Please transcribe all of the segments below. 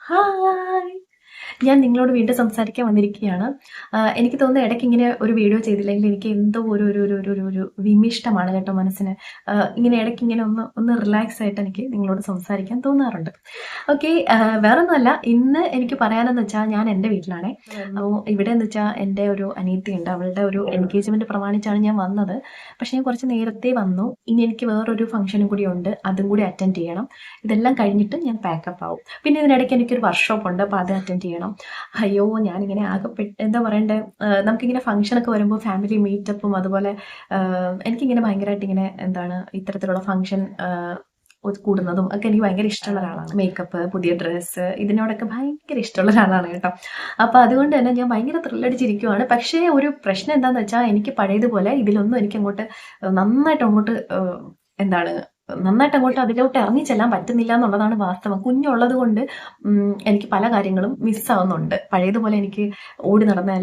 Hi! ഞാൻ നിങ്ങളോട് വീണ്ടും സംസാരിക്കാൻ വന്നിരിക്കുകയാണ്. എനിക്ക് തോന്നുന്നു ഇടയ്ക്ക് ഇങ്ങനെ ഒരു വീഡിയോ ചെയ്തില്ലെങ്കിൽ എനിക്ക് എന്തോ ഒരു വിമിഷ്ടമാണ് കേട്ടോ മനസ്സിന്. ഇങ്ങനെ ഇടയ്ക്ക് ഇങ്ങനെ ഒന്ന് ഒന്ന് റിലാക്സ് ആയിട്ട് എനിക്ക് നിങ്ങളോട് സംസാരിക്കാൻ തോന്നാറുണ്ട്. ഓക്കെ. വേറൊന്നുമല്ല, ഇന്ന് എനിക്ക് പറയാനെന്ന് വെച്ചാൽ ഞാൻ എൻ്റെ വീട്ടിലാണേ. അപ്പോൾ ഇവിടെ എന്ന് വെച്ചാൽ എൻ്റെ ഒരു അനിയത്തിയുണ്ട്. അവളുടെ ഒരു എൻഗേജ്മെന്റ് പ്രമാണിച്ചാണ് ഞാൻ വന്നത്. പക്ഷെ ഞാൻ കുറച്ച് നേരത്തെ വന്നു. ഇനി എനിക്ക് വേറൊരു ഫംഗ്ഷനും കൂടി ഉണ്ട്, അതും കൂടി അറ്റൻഡ് ചെയ്യണം. ഇതെല്ലാം കഴിഞ്ഞിട്ട് ഞാൻ പാക്കപ്പ് ആവും. പിന്നെ ഇതിനിടയ്ക്ക് എനിക്കൊരു വർക്ക്ഷോപ്പ് ഉണ്ട്, അപ്പോൾ അത് അറ്റൻഡ് ചെയ്യണം. അയ്യോ, ഞാനിങ്ങനെ ആകെപ്പെട്ട് എന്താ പറയണ്ടേ, നമുക്കിങ്ങനെ ഫംഗ്ഷനൊക്കെ വരുമ്പോൾ ഫാമിലി മീറ്റപ്പും അതുപോലെ എനിക്കിങ്ങനെ ഭയങ്കരമായിട്ട് ഇങ്ങനെ എന്താണ് ഇത്തരത്തിലുള്ള ഫംഗ്ഷൻ കൂടുന്നതും ഒക്കെ എനിക്ക് ഭയങ്കര ഇഷ്ടമുള്ള ഒരാളാണ്. മേക്കപ്പ്, പുതിയ ഡ്രസ്സ്, ഇതിനോടൊക്കെ ഭയങ്കര ഇഷ്ടമുള്ള ഒരാളാണ് കേട്ടോ. അപ്പോൾ അതുകൊണ്ട് തന്നെ ഞാൻ ഭയങ്കര ത്രില്ലടിച്ചിരിക്കുവാണ്. പക്ഷേ ഒരു പ്രശ്നം എന്താണെന്ന് വെച്ചാൽ എനിക്ക് പഴയതുപോലെ ഇതിലൊന്നും എനിക്ക് നന്നായിട്ട് അങ്ങോട്ട് എന്താണ് നന്നായിട്ട് അങ്ങോട്ട് അതിലോട്ട് ഇറങ്ങി ചെല്ലാൻ പറ്റുന്നില്ല എന്നുള്ളതാണ് വാസ്തവം. കുഞ്ഞുള്ളത് കൊണ്ട് എനിക്ക് പല കാര്യങ്ങളും മിസ്സാവുന്നുണ്ട്. പഴയതുപോലെ എനിക്ക് ഓടി നടന്ന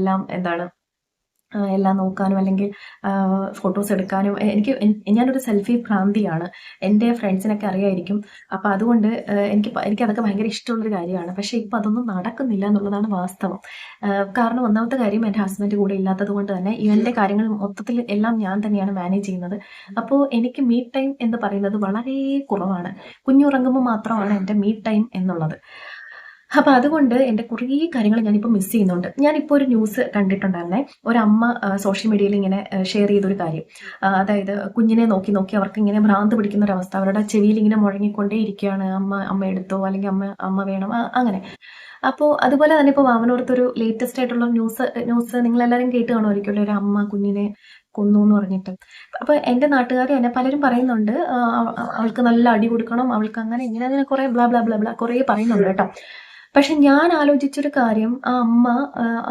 എല്ലാം നോക്കാനും അല്ലെങ്കിൽ ഫോട്ടോസ് എടുക്കാനും ഞാനൊരു സെൽഫി ഭ്രാന്തിയാണ്. എൻ്റെ ഫ്രണ്ട്സിനൊക്കെ അറിയായിരിക്കും. അപ്പോൾ അതുകൊണ്ട് എനിക്കതൊക്കെ ഭയങ്കര ഇഷ്ടമുള്ളൊരു കാര്യമാണ്. പക്ഷേ ഇപ്പം അതൊന്നും നടക്കുന്നില്ല എന്നുള്ളതാണ് വാസ്തവം. കാരണം ഒന്നാമത്തെ കാര്യം, എൻ്റെ ഹസ്ബൻഡ് കൂടെ ഇല്ലാത്തത് കൊണ്ട് തന്നെ ഇവൻ്റെ കാര്യങ്ങൾ മൊത്തത്തിൽ എല്ലാം ഞാൻ തന്നെയാണ് മാനേജ് ചെയ്യുന്നത്. അപ്പോൾ എനിക്ക് മീ ടൈം എന്ന് പറയുന്നത് വളരെ കുറവാണ്. കുഞ്ഞുറങ്ങുമ്പോൾ മാത്രമാണ് എൻ്റെ മീ ടൈം എന്നുള്ളത്. അപ്പൊ അതുകൊണ്ട് എൻ്റെ കുറേ കാര്യങ്ങൾ ഞാനിപ്പോൾ മിസ് ചെയ്യുന്നുണ്ട്. ഞാനിപ്പോൾ ഒരു ന്യൂസ് കണ്ടിട്ടുണ്ടായിരുന്നേ. ഒരമ്മ സോഷ്യൽ മീഡിയയിൽ ഇങ്ങനെ ഷെയർ ചെയ്തൊരു കാര്യം. അതായത് കുഞ്ഞിനെ നോക്കി നോക്കി അവർക്ക് ഇങ്ങനെ ഭ്രാന്ത് പിടിക്കുന്ന ഒരു അവസ്ഥ. അവരുടെ ചെവിയിൽ ഇങ്ങനെ മുഴങ്ങിക്കൊണ്ടേ ഇരിക്കുകയാണ്, അമ്മ എടുത്തോ, അല്ലെങ്കിൽ അമ്മ വേണം, അങ്ങനെ. അപ്പോൾ അതുപോലെ തന്നെ ഇപ്പോൾ വാമനോർത്തൊരു ലേറ്റസ്റ്റ് ആയിട്ടുള്ള ന്യൂസ് നിങ്ങളെല്ലാവരും കേട്ട് കാണുമായിരിക്കുമല്ലോ, ഒരു അമ്മ കുഞ്ഞിനെ കൊന്നു എന്ന് പറഞ്ഞിട്ട്. അപ്പൊ എൻ്റെ നാട്ടുകാർ തന്നെ പലരും പറയുന്നുണ്ട്, അവൾക്ക് നല്ല അടി കൊടുക്കണം, അവൾക്ക് അങ്ങനെ ഇങ്ങനെ അങ്ങനെ കുറെ ബ്ലാ ബ്ലാ ബ്ലാ ബ്ലാ കുറെ പറയുന്നുണ്ട് കേട്ടോ. പക്ഷെ ഞാൻ ആലോചിച്ചൊരു കാര്യം, ആ അമ്മ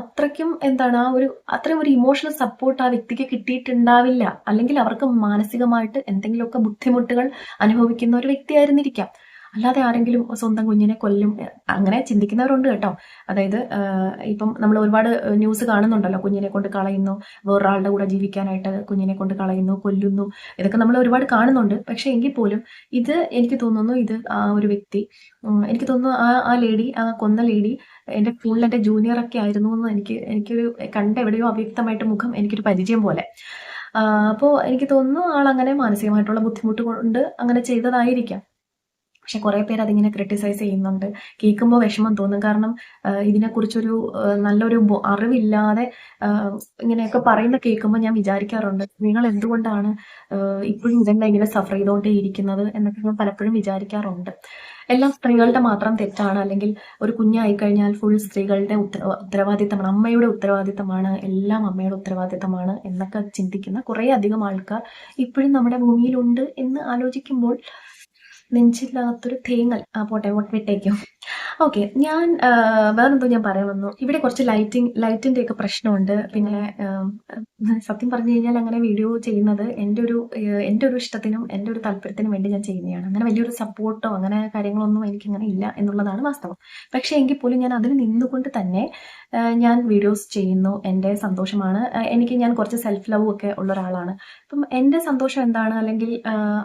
അത്രയ്ക്കും അത്രയും ഒരു ഇമോഷണൽ സപ്പോർട്ട് ആ വ്യക്തിക്ക് കിട്ടിയിട്ടുണ്ടാവില്ല. അല്ലെങ്കിൽ അവർക്ക് മാനസികമായിട്ട് എന്തെങ്കിലുമൊക്കെ ബുദ്ധിമുട്ടുകൾ അനുഭവിക്കുന്ന ഒരു വ്യക്തിയായിരുന്നിരിക്കാം. അല്ലാതെ ആരെങ്കിലും സ്വന്തം കുഞ്ഞിനെ കൊല്ലും, അങ്ങനെ ചിന്തിക്കുന്നവരുണ്ട് കേട്ടോ. അതായത് ഇപ്പം നമ്മൾ ഒരുപാട് ന്യൂസ് കാണുന്നുണ്ടല്ലോ, കുഞ്ഞിനെ കൊണ്ട് കളയുന്നു, വേറൊരാളുടെ കൂടെ ജീവിക്കാനായിട്ട് കുഞ്ഞിനെ കൊണ്ട് കളയുന്നു, കൊല്ലുന്നു. ഇതൊക്കെ നമ്മൾ ഒരുപാട് കാണുന്നുണ്ട്. പക്ഷെ എങ്കിൽ പോലും എനിക്ക് തോന്നുന്നു ആ ഒരു വ്യക്തി, എനിക്ക് തോന്നുന്നു ആ ലേഡി, ആ കൊന്ന ലേഡി എൻ്റെ സ്കൂളിൽ എൻ്റെ ജൂനിയറൊക്കെ ആയിരുന്നു എന്ന് എനിക്കൊരു എവിടെയോ അവ്യക്തമായിട്ട് മുഖം എനിക്കൊരു പരിചയം പോലെ. അപ്പോൾ എനിക്ക് തോന്നുന്നു ആളങ്ങനെ മാനസികമായിട്ടുള്ള ബുദ്ധിമുട്ട് കൊണ്ട് അങ്ങനെ ചെയ്തതായിരിക്കാം. പക്ഷെ കുറേ പേര് അതിങ്ങനെ ക്രിട്ടിസൈസ് ചെയ്യുന്നുണ്ട്. കേൾക്കുമ്പോൾ വിഷമം തോന്നും. കാരണം ഇതിനെക്കുറിച്ചൊരു നല്ലൊരു അറിവില്ലാതെ ഇങ്ങനെയൊക്കെ പറയുന്ന കേൾക്കുമ്പോൾ ഞാൻ വിചാരിക്കാറുണ്ട്, നിങ്ങൾ എന്തുകൊണ്ടാണ് ഇപ്പോഴും ഇതെല്ലാം ഇങ്ങനെ സഫർ ചെയ്തുകൊണ്ടേ ഇരിക്കുന്നത് എന്നൊക്കെ ഞാൻ പലപ്പോഴും വിചാരിക്കാറുണ്ട്. എല്ലാം സ്ത്രീകളുടെ മാത്രം തെറ്റാണ്, അല്ലെങ്കിൽ ഒരു കുഞ്ഞായി കഴിഞ്ഞാൽ ഫുൾ സ്ത്രീകളുടെ ഉത്തരവാദിത്തമാണ്, അമ്മയുടെ ഉത്തരവാദിത്തമാണ്, എല്ലാം അമ്മയുടെ ഉത്തരവാദിത്തമാണ് എന്നൊക്കെ ചിന്തിക്കുന്ന കുറേ അധികം ആൾക്കാർ ഇപ്പോഴും നമ്മുടെ ഭൂമിയിലുണ്ട് എന്ന് ആലോചിക്കുമ്പോൾ നെഞ്ചില്ലാത്തൊരു തേങ്ങൽ. പോട്ടെ, വിട്ടേക്കും. ഓക്കെ. ഞാൻ വേറെന്തോ ഞാൻ പറയാൻ വന്നു. ഇവിടെ കുറച്ച് ലൈറ്റിന്റെ ഒക്കെ പ്രശ്നമുണ്ട്. പിന്നെ സത്യം പറഞ്ഞു കഴിഞ്ഞാൽ അങ്ങനെ വീഡിയോ ചെയ്യുന്നത് എൻ്റെ ഒരു ഇഷ്ടത്തിനും എൻ്റെ ഒരു താല്പര്യത്തിനും വേണ്ടി ഞാൻ ചെയ്യുന്നതാണ്. അങ്ങനെ വലിയൊരു സപ്പോർട്ടോ അങ്ങനെ കാര്യങ്ങളൊന്നും എനിക്കങ്ങനെ ഇല്ല എന്നുള്ളതാണ് വാസ്തവം. പക്ഷേ എങ്കിൽ പോലും ഞാൻ അതിൽ നിന്നുകൊണ്ട് തന്നെ ഞാൻ വീഡിയോസ് ചെയ്യുന്നു. എൻ്റെ സന്തോഷമാണ്. ഞാൻ കുറച്ച് സെൽഫ് ലവ് ഒക്കെ ഉള്ള ഒരാളാണ്. അപ്പം എൻ്റെ സന്തോഷം എന്താണ്, അല്ലെങ്കിൽ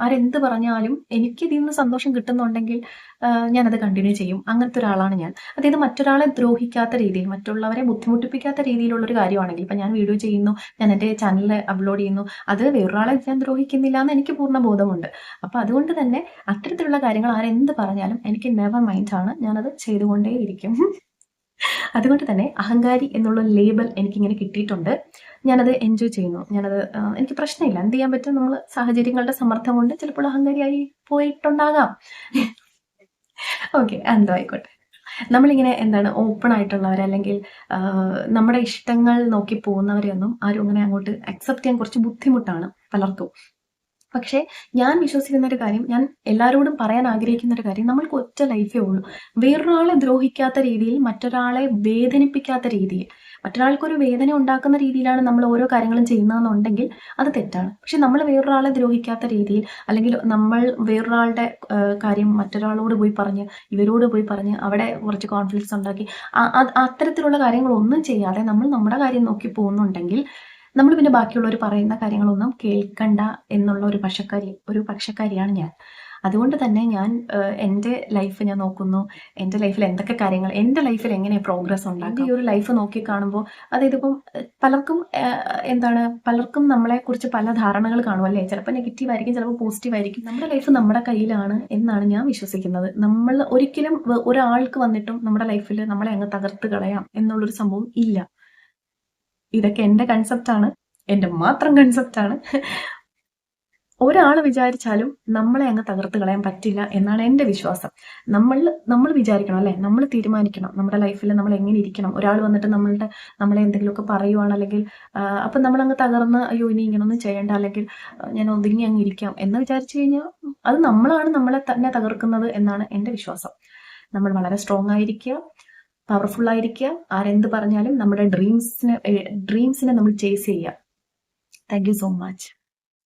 ആരെന്ത് പറഞ്ഞാലും എനിക്ക് ഇതിൽ നിന്ന് സന്തോഷം കിട്ടുന്നുണ്ടെങ്കിൽ ഞാനത് കണ്ടിന്യൂ ചെയ്യും. അങ്ങനത്തെ ഒരാളാണ് ഞാൻ. അതായത് മറ്റൊരാളെ ദ്രോഹിക്കാത്ത രീതിയിൽ, മറ്റുള്ളവരെ ബുദ്ധിമുട്ടിപ്പിക്കാത്ത രീതിയിലുള്ളൊരു കാര്യമാണെങ്കിൽ, ഇപ്പം ഞാൻ വീഡിയോ ചെയ്യുന്നു, ഞാൻ എൻ്റെ ചാനലിൽ അപ്ലോഡ് ചെയ്യുന്നു, അത് വേറൊരാളെ ഞാൻ ദ്രോഹിക്കുന്നില്ല എന്ന് എനിക്ക് പൂർണ്ണ ബോധമുണ്ട്. അപ്പോൾ അതുകൊണ്ട് തന്നെ അത്തരത്തിലുള്ള കാര്യങ്ങൾ ആരെന്ത് പറഞ്ഞാലും എനിക്ക് നെവർ മൈൻഡ് ആണ്, ഞാനത് ചെയ്തുകൊണ്ടേയിരിക്കും. അതുകൊണ്ട് തന്നെ അഹങ്കാരി എന്നുള്ള ലേബൽ എനിക്കിങ്ങനെ കിട്ടിയിട്ടുണ്ട്. ഞാനത് എൻജോയ് ചെയ്യുന്നു. എനിക്ക് പ്രശ്നമില്ല. എന്ത് ചെയ്യാൻ പറ്റും, നമ്മൾ സാഹചര്യങ്ങളുടെ സമ്മർദ്ദം കൊണ്ട് ചിലപ്പോൾ അഹങ്കാരിയായി പോയിട്ടുണ്ടാകാം. ഓക്കെ, എന്തോ ആയിക്കോട്ടെ. നമ്മളിങ്ങനെ ഓപ്പൺ ആയിട്ടുള്ളവരെ, അല്ലെങ്കിൽ നമ്മുടെ ഇഷ്ടങ്ങൾ നോക്കി പോകുന്നവരെയൊന്നും ആരും അങ്ങനെ അങ്ങോട്ട് അക്സെപ്റ്റ് ചെയ്യാൻ കുറച്ച് ബുദ്ധിമുട്ടാണ് പലർക്കും. പക്ഷേ ഞാൻ വിശ്വസിക്കുന്ന ഒരു കാര്യം, ഞാൻ എല്ലാവരോടും പറയാൻ ആഗ്രഹിക്കുന്ന ഒരു കാര്യം, നമ്മൾക്ക് ഒറ്റ ലൈഫേ ഉള്ളൂ. വേറൊരാളെ ദ്രോഹിക്കാത്ത രീതിയിൽ, മറ്റൊരാളെ വേദനിപ്പിക്കാത്ത രീതിയിൽ, മറ്റൊരാൾക്കൊരു വേദന ഉണ്ടാക്കുന്ന രീതിയിലാണ് നമ്മൾ ഓരോ കാര്യങ്ങളും ചെയ്യുന്നതെന്നുണ്ടെങ്കിൽ അത് തെറ്റാണ്. പക്ഷെ നമ്മൾ വേറൊരാളെ ദ്രോഹിക്കാത്ത രീതിയിൽ, അല്ലെങ്കിൽ നമ്മൾ വേറൊരാളുടെ കാര്യം മറ്റൊരാളോട് പോയി പറഞ്ഞ്, ഇവരോട് പോയി പറഞ്ഞ് അവിടെ കുറച്ച് കോൺഫ്ലിക്ട്സ് ഉണ്ടാക്കി അത്തരത്തിലുള്ള കാര്യങ്ങളൊന്നും ചെയ്യാതെ നമ്മൾ നമ്മുടെ കാര്യം നോക്കി പോകുന്നുണ്ടെങ്കിൽ നമ്മൾ പിന്നെ ബാക്കിയുള്ളവർ പറയുന്ന കാര്യങ്ങളൊന്നും കേൾക്കണ്ട എന്നുള്ള ഒരു പക്ഷക്കാരിയാണ് ഞാൻ. അതുകൊണ്ട് തന്നെ ഞാൻ എൻ്റെ ലൈഫ് ഞാൻ നോക്കുന്നു. എൻ്റെ ലൈഫിൽ എന്തൊക്കെ കാര്യങ്ങൾ, എൻ്റെ ലൈഫിൽ എങ്ങനെ പ്രോഗ്രസ് ഉണ്ടാക്കാം. എൻ്റെ ഈ ഒരു ലൈഫ് നോക്കി കാണുമ്പോൾ അതായത് ഇപ്പം പലർക്കും പലർക്കും നമ്മളെക്കുറിച്ച് പല ധാരണകൾ കാണും അല്ലേ? ചിലപ്പോൾ നെഗറ്റീവ് ആയിരിക്കും, ചിലപ്പോൾ പോസിറ്റീവ് ആയിരിക്കും. നമ്മുടെ ലൈഫ് നമ്മുടെ കയ്യിലാണ് എന്നാണ് ഞാൻ വിശ്വസിക്കുന്നത്. നമ്മൾ ഒരിക്കലും ഒരാൾക്ക് വന്നിട്ടും നമ്മുടെ ലൈഫിൽ നമ്മളെ അങ്ങ് തകർത്ത് കളയാം എന്നുള്ളൊരു സംഭവം ഇല്ല. ഇതൊക്കെ എൻ്റെ കൺസെപ്റ്റാണ്, എൻ്റെ മാത്രം കൺസെപ്റ്റാണ്. ഒരാൾ വിചാരിച്ചാലും നമ്മളെ അങ്ങ് തകർത്ത് കളയാൻ പറ്റില്ല എന്നാണ് എൻ്റെ വിശ്വാസം. നമ്മൾ വിചാരിക്കണം അല്ലേ, നമ്മൾ തീരുമാനിക്കണം നമ്മുടെ ലൈഫിൽ നമ്മൾ എങ്ങനെ ഇരിക്കണം. ഒരാൾ വന്നിട്ട് നമ്മളെ എന്തെങ്കിലുമൊക്കെ പറയുവാണ്, അല്ലെങ്കിൽ അപ്പം നമ്മളങ്ങ് തകർന്ന് അയ്യോ ഇനി ഇങ്ങനൊന്നും ചെയ്യേണ്ട, അല്ലെങ്കിൽ ഞാൻ ഒതുങ്ങി അങ്ങ് ഇരിക്കാം എന്ന് വിചാരിച്ചു കഴിഞ്ഞാൽ അത് നമ്മളാണ് നമ്മളെ തന്നെ തകർക്കുന്നത് എന്നാണ് എൻ്റെ വിശ്വാസം. നമ്മൾ വളരെ സ്ട്രോങ് ആയിരിക്കുക, പവർഫുൾ ആയിരിക്കുക. ആരെന്ത് പറഞ്ഞാലും നമ്മുടെ ഡ്രീംസിനെ നമ്മൾ ചേസ് ചെയ്യുക. Thank you so much.